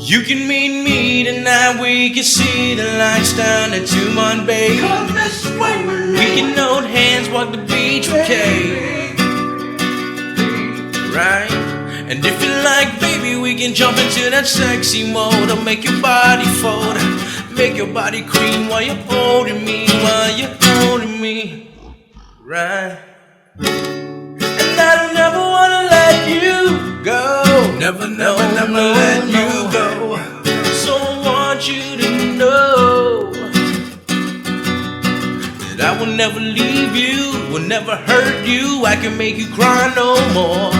You can meet me tonight, we can see the lights down at Tumon Bay. Come this way with me. We can hold hands, walk the beach with Kay. Right? And if you like, baby, we can jump into that sexy mode. I'll make your body fold, make your body cream while you're holding me, while you're holding me. Right? And I don't never wanna let you go. Never, never, never let you go. So I want you to know that I will never leave you, will never hurt you. I can make you cry no more.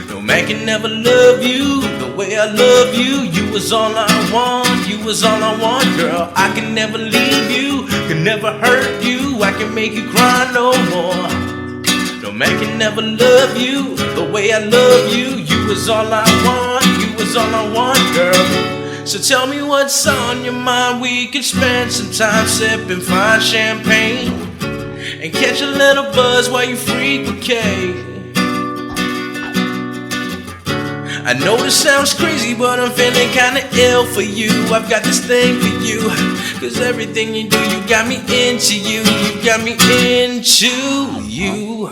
No man can never love you the way I love you. You was all I want, you was all I want, girl. I can never leave you, can never hurt you. I can make you cry no more. No man can never love you the way I love you. You was all I want, you was all I want, girl. So tell me what's on your mind. We can spend some time sipping fine champagne and catch a little buzz while you freak with Kay. I know this sounds crazy, but I'm feeling kinda ill for you. I've got this thing for you, cause everything you do, you got me into you. You got me into you.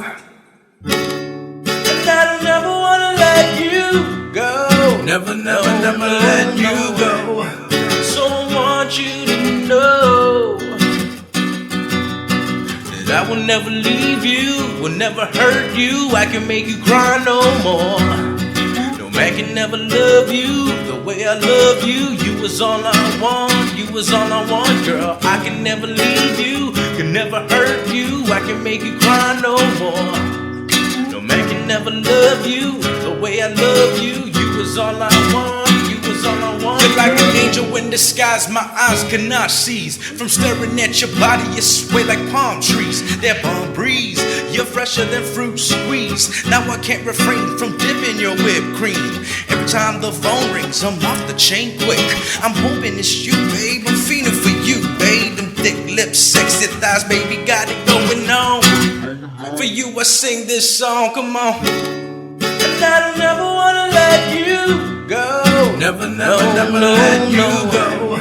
And I don't ever wanna let you go. Never, never, never let you go. So I want you to know that I will never leave you, will never hurt you. I can make you cry no more. No man can never love you the way I love you. You was all I want, you was all I want, girl. I can never leave you, can never hurt you. I can make you cry no more. No man can never love you the way I love you. You was all I want, you was all I want. You're like an angel in disguise, my eyes cannot seize. From staring at your body, you sway like palm trees. That palm breeze, you're fresher than fruit squeeze. Now I can't refrain from dipping your whipped cream. Every time the phone rings, I'm off the chain quick. I'm hoping it's you, babe, I'm feeling for you, babe. Them thick lips, sexy thighs, baby, got it going on. For you I sing this song, come on. And I don't ever wanna let you go. Never, never, never let you go.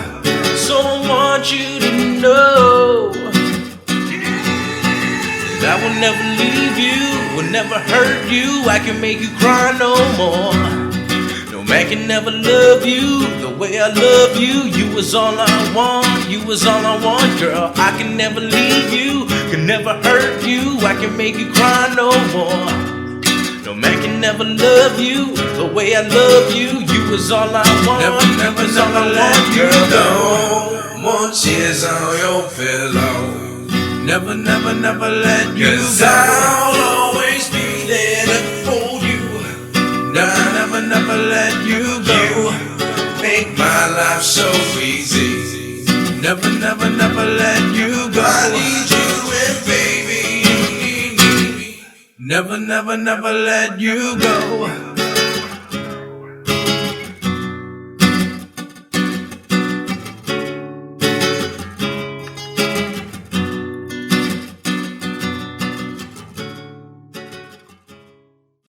So I want you to know that I will never leave you, will never hurt you. I can make you cry no more. No man can never love you the way I love you. You was all I want, you was all I want, girl. I can never leave you, can never hurt you. I can make you cry no more. No man can never love you the way I love you. You was all I want, Never, never, you was all I never let want, you girl. go. More tears on your pillow. Never, never, never let you go. I'll always be there to hold you. Never, never, never let you go. Make my life so easy. Never, never, never let you go. I need you and baby you need me. Never, never, never let you go.